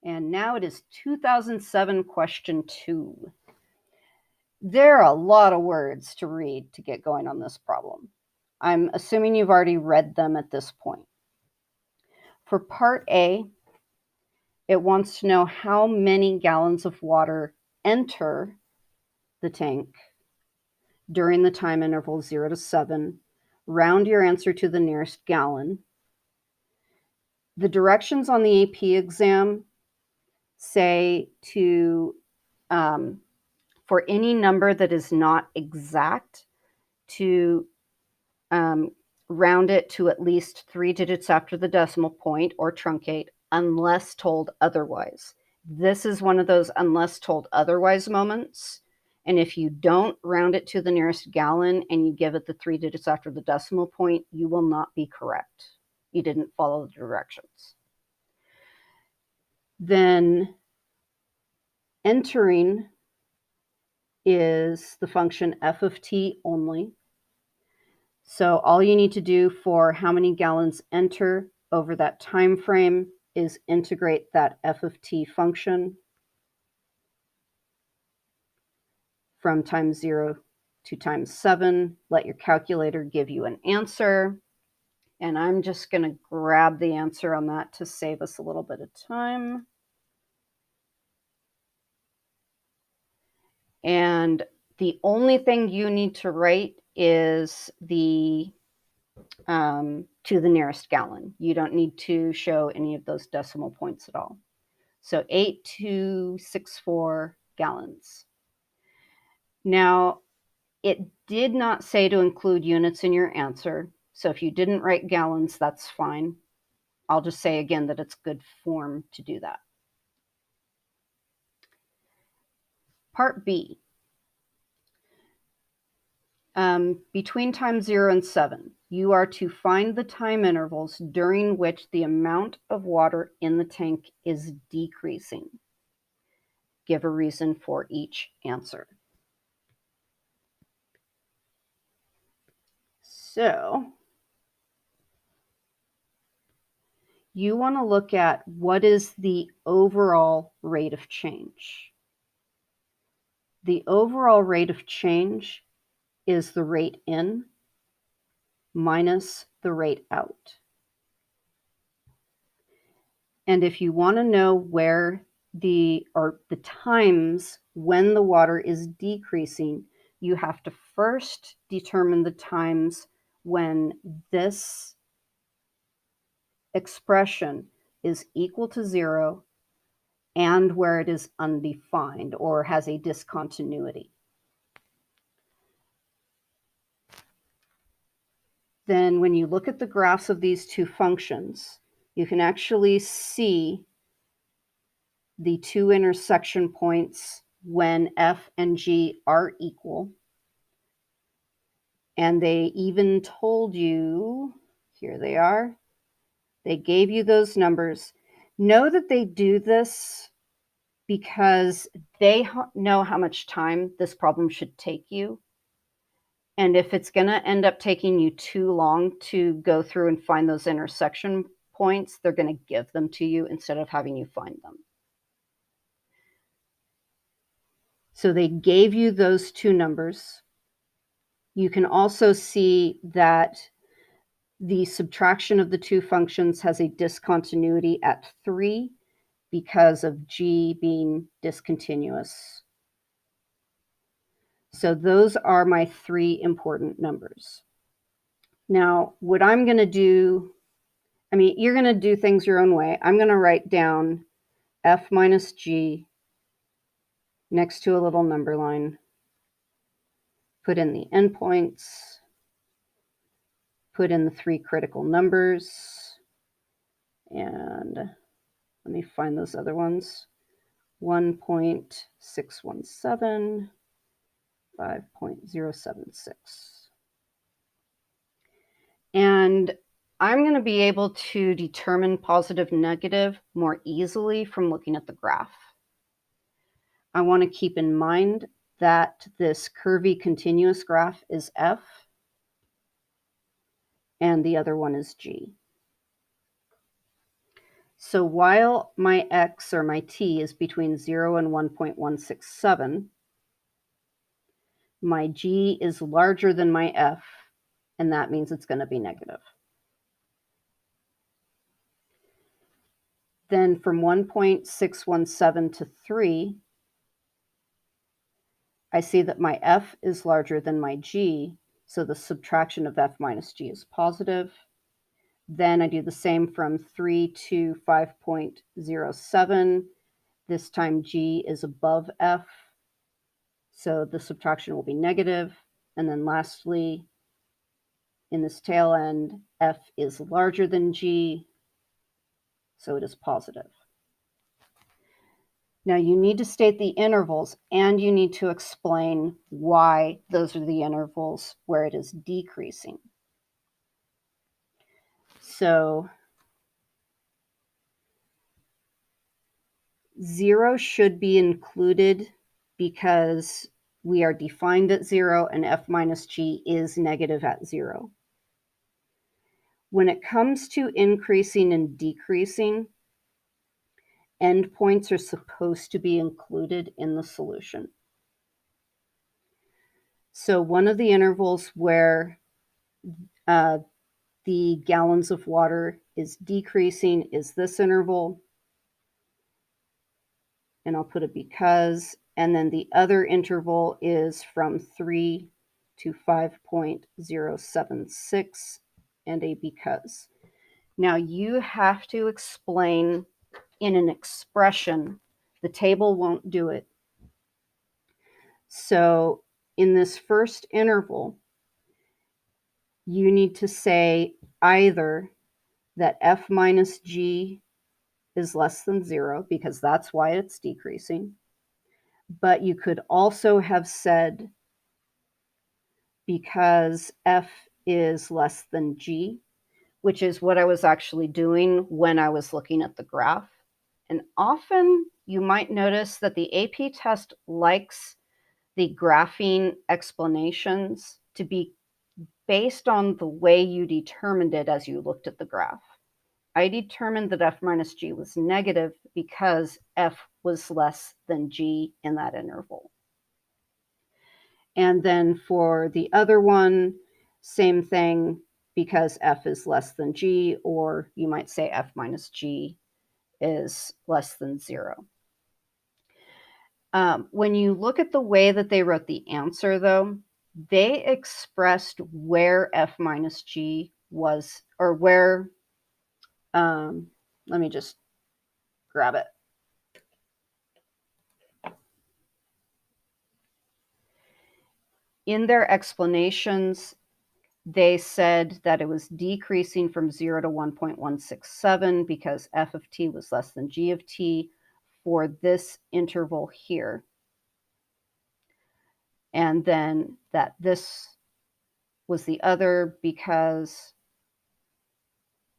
And now it is 2007 question 2. There are a lot of words to read to get going on this problem. I'm assuming you've already read them at this point. For part A, it wants to know how many gallons of water enter the tank during the time interval 0 to 7. Round your answer to the nearest gallon. The directions on the AP exam say to, for any number that is not exact, to round it to at least 3 digits after the decimal point or truncate unless told otherwise. This is one of those unless told otherwise moments. And if you don't round it to the nearest gallon and you give it the 3 digits after the decimal point, you will not be correct. You didn't follow the directions. Then entering is the function f of t only. So all you need to do for how many gallons enter over that time frame is integrate that f of t function from times 0 to times 7. Let your calculator give you an answer. And I'm just going to grab the answer on that to save us a little bit of time. And the only thing you need to write is the to the nearest gallon. You don't need to show any of those decimal points at all. So 8,264 gallons. Now, it did not say to include units in your answer. So if you didn't write gallons, that's fine. I'll just say again that it's good form to do that. Part B. Between time 0 and 7, you are to find the time intervals during which the amount of water in the tank is decreasing. Give a reason for each answer. So you want to look at what is the overall rate of change. The overall rate of change is the rate in minus the rate out. And if you want to know where the times when the water is decreasing, you have to first determine the times when this expression is equal to 0 and where it is undefined or has a discontinuity. Then when you look at the graphs of these two functions, you can actually see the two intersection points when f and g are equal. And they even told you, here they are, they gave you those numbers. Know that they do this because they know how much time this problem should take you. And if it's going to end up taking you too long to go through and find those intersection points, they're going to give them to you instead of having you find them. So they gave you those two numbers. You can also see that the subtraction of the two functions has a discontinuity at 3 because of g being discontinuous. So those are my 3 important numbers. Now, what I'm going to do, you're going to do things your own way. I'm going to write down f minus g next to a little number line, put in the endpoints, put in the 3 critical numbers, and let me find those other ones. 1.617, 5.076. And I'm going to be able to determine positive, negative more easily from looking at the graph. I want to keep in mind that this curvy continuous graph is F, and the other one is G. So while my x, or my t, is between 0 and 1.167, my g is larger than my f, and that means it's going to be negative. Then from 1.617 to 3, I see that my f is larger than my g, so the subtraction of f minus g is positive. Then I do the same from 3 to 5.07. This time g is above f, so the subtraction will be negative. And then lastly, in this tail end, f is larger than g, so it is positive. Now you need to state the intervals, and you need to explain why those are the intervals where it is decreasing. So 0 should be included because we are defined at 0 and f minus g is negative at 0. When it comes to increasing and decreasing, endpoints are supposed to be included in the solution. So one of the intervals where the gallons of water is decreasing is this interval, and I'll put a because, and then the other interval is from 3 to 5.076 and a because. Now you have to explain in an expression. The table won't do it. So in this first interval, you need to say either that f minus g is less than 0, because that's why it's decreasing. But you could also have said because f is less than g, which is what I was actually doing when I was looking at the graph. And often you might notice that the AP test likes the graphing explanations to be based on the way you determined it as you looked at the graph. I determined that f minus g was negative because f was less than g in that interval. And then for the other one, same thing, because f is less than g, or you might say f minus g is less than 0. When you look at the way that they wrote the answer, though, they expressed where f minus g was, or where, let me just grab it. In their explanations, they said that it was decreasing from 0 to 1.167 because f of t was less than g of t for this interval here. And then that this was the other because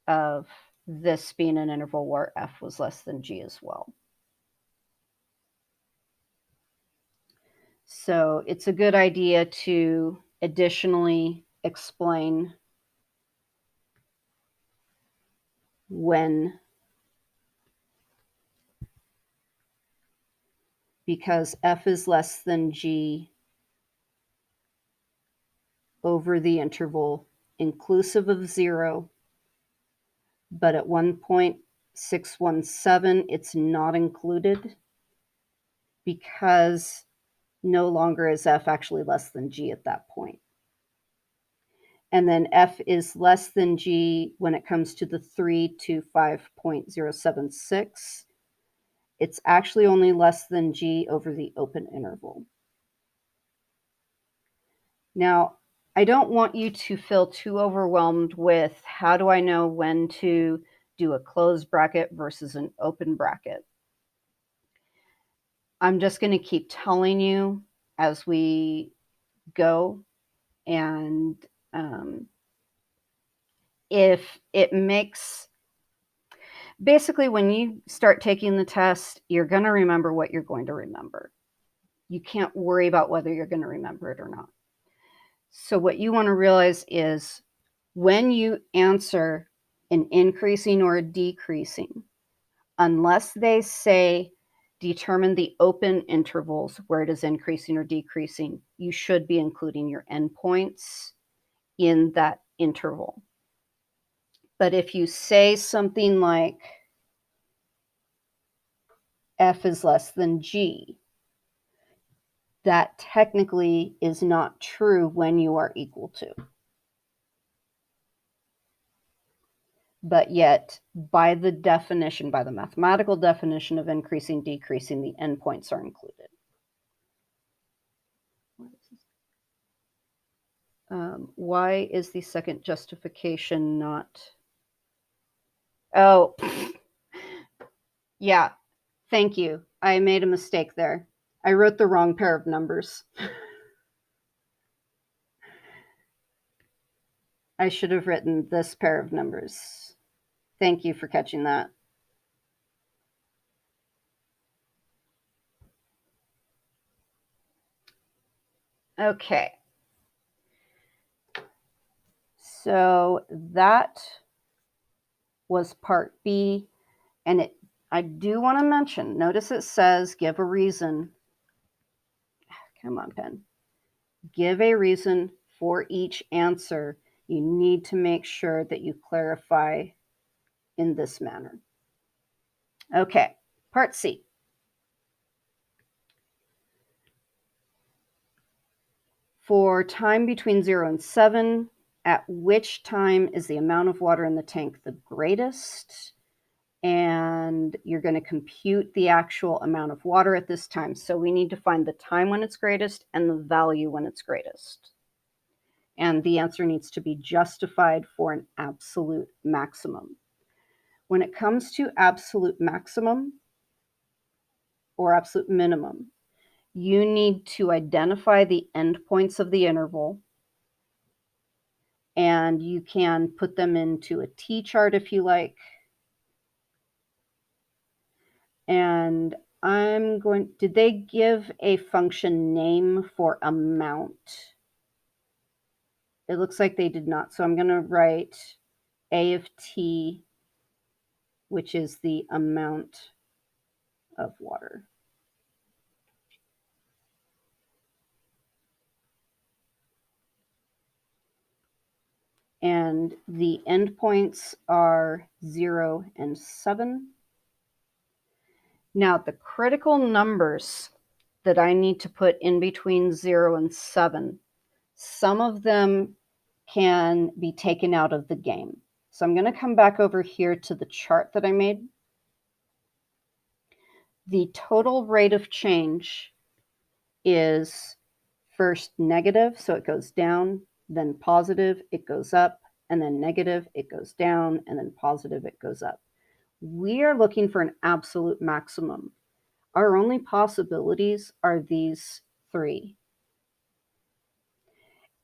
of this being an interval where f was less than g as well. So it's a good idea to additionally explain when, because f is less than g over the interval inclusive of 0, but at 1.617 it's not included because no longer is f actually less than g at that point. And then f is less than g when it comes to the 3 to 5.076. It's actually only less than g over the open interval. Now, I don't want you to feel too overwhelmed with how do I know when to do a closed bracket versus an open bracket. I'm just going to keep telling you as we go, and if it makes, basically when you start taking the test, you're going to remember what you're going to remember. You can't worry about whether you're going to remember it or not. So what you want to realize is when you answer an increasing or a decreasing, unless they say determine the open intervals where it is increasing or decreasing, you should be including your endpoints in that interval. But if you say something like F is less than G, that technically is not true when you are equal to. But yet, by the definition, by the mathematical definition of increasing, decreasing, the endpoints are included. Why is the second justification not? Oh, yeah, thank you. I made a mistake there. I wrote the wrong pair of numbers. I should have written this pair of numbers. Thank you for catching that. Okay. So that was part B. And I do want to mention, notice it says give a reason. Come on, pen. Give a reason for each answer. You need to make sure that you clarify in this manner. Okay, part C. For time between 0 and 7, at which time is the amount of water in the tank the greatest? And you're going to compute the actual amount of water at this time. So we need to find the time when it's greatest and the value when it's greatest. And the answer needs to be justified for an absolute maximum. When it comes to absolute maximum or absolute minimum, you need to identify the endpoints of the interval, and you can put them into a T-chart if you like. And did they give a function name for amount? It looks like they did not. So I'm going to write A of T, which is the amount of water. And the endpoints are 0 and 7. Now, the critical numbers that I need to put in between 0 and 7, some of them can be taken out of the game. So I'm going to come back over here to the chart that I made. The total rate of change is first negative, so it goes down, then positive, it goes up, and then negative, it goes down, and then positive, it goes up. We are looking for an absolute maximum. Our only possibilities are these three.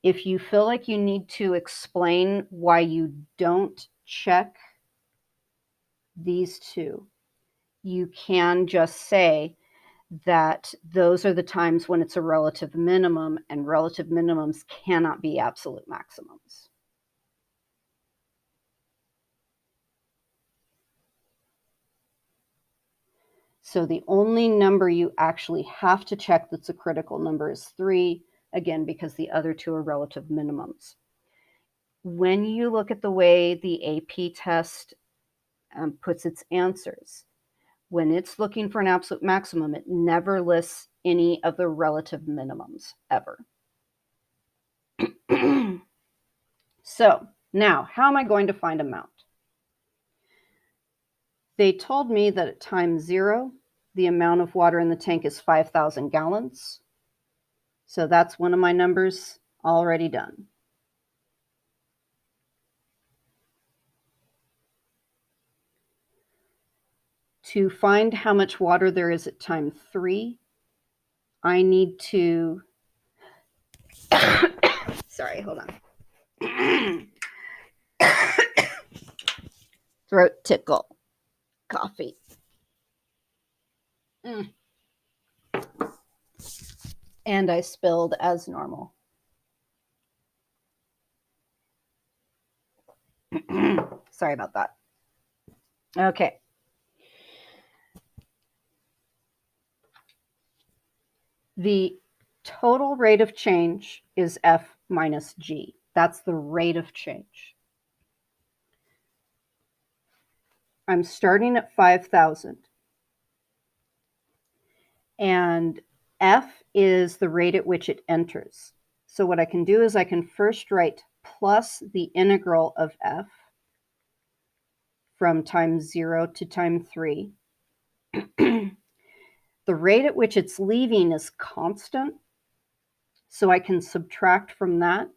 If you feel like you need to explain why you don't check these two, you can just say that those are the times when it's a relative minimum, and relative minimums cannot be absolute maximums. So the only number you actually have to check that's a critical number is 3, again, because the other two are relative minimums. When you look at the way the AP test puts its answers, when it's looking for an absolute maximum, it never lists any of the relative minimums ever. So now, how am I going to find amount? They told me that at time 0, the amount of water in the tank is 5,000 gallons. So that's one of my numbers already done. To find how much water there is at time 3, I need to, sorry, hold on. Throat tickle, coffee. And I spilled as normal. Sorry about that. Okay. The total rate of change is F minus G. That's the rate of change. I'm starting at 5,000. And F is the rate at which it enters. So what I can do is I can first write plus the integral of F from time 0 to time 3. The rate at which it's leaving is constant, so I can subtract from that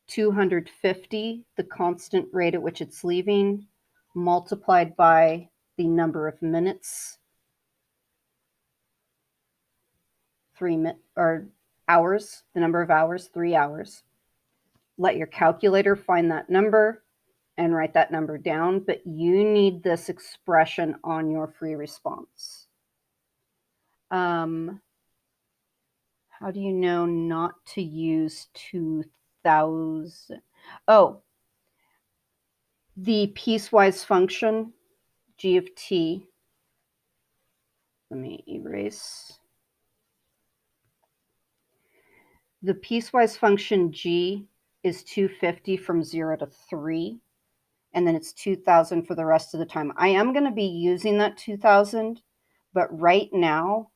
250, the constant rate at which it's leaving, multiplied by the number of minutes, hours, the number of hours, 3 hours. Let your calculator find that number and write that number down, but you need this expression on your free response. How do you know not to use 2,000? Oh, the piecewise function, g of t. Let me erase. The piecewise function g is 250 from 0 to 3, and then it's 2,000 for the rest of the time. I am going to be using that 2,000, but right now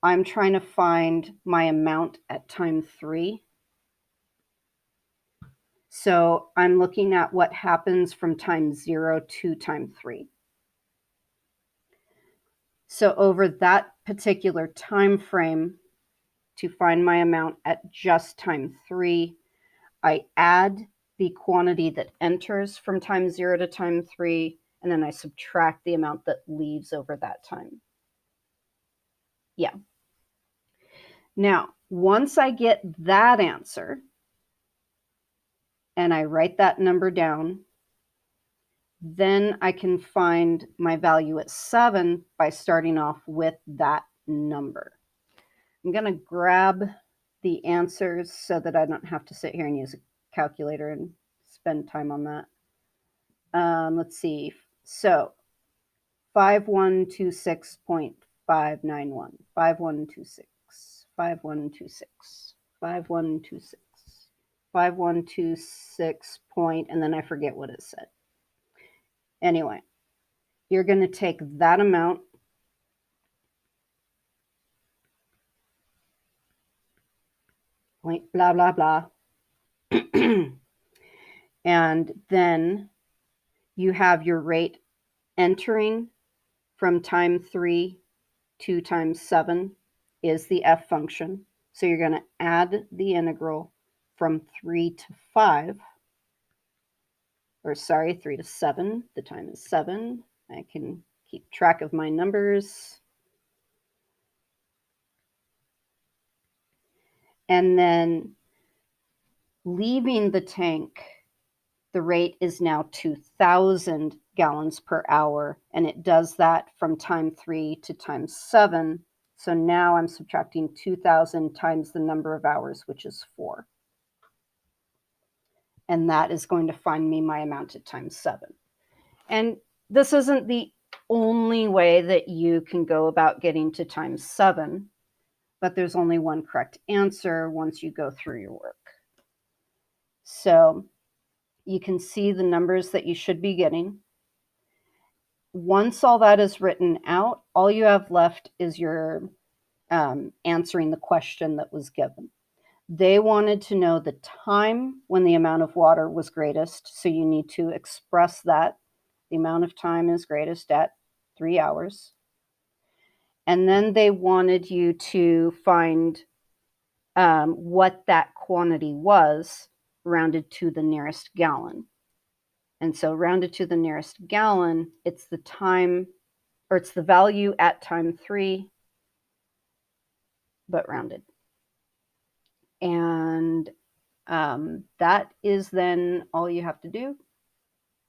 I'm trying to find my amount at time 3. So I'm looking at what happens from time 0 to time 3. So over that particular time frame, to find my amount at just time 3, I add the quantity that enters from time 0 to time 3, and then I subtract the amount that leaves over that time. Yeah. Now, once I get that answer, and I write that number down, then I can find my value at 7 by starting off with that number. I'm going to grab the answers so that I don't have to sit here and use a calculator and spend time on that. Let's see. So 5126.591, 5126, 5126, 5126, 5126 point, and then I forget what it said. Anyway, you're going to take that amount point blah, blah, blah. And then you have your rate entering from time 3 to time 7 is the f function. So you're going to add the integral from 3 to 5, or sorry, 3 to 7. The time is 7. I can keep track of my numbers. And then leaving the tank, the rate is now 2,000 gallons per hour, and it does that from time 3 to time 7. So now I'm subtracting 2,000 times the number of hours, which is 4. And that is going to find me my amount at time 7. And this isn't the only way that you can go about getting to time 7, but there's only one correct answer once you go through your work. So you can see the numbers that you should be getting. Once all that is written out, all you have left is your answering the question that was given. They wanted to know the time when the amount of water was greatest, so you need to express that. The amount of time is greatest at 3 hours. And then they wanted you to find what that quantity was, rounded to the nearest gallon. And so rounded to the nearest gallon, it's the time, or it's the value at time 3, but rounded. And that is then all you have to do.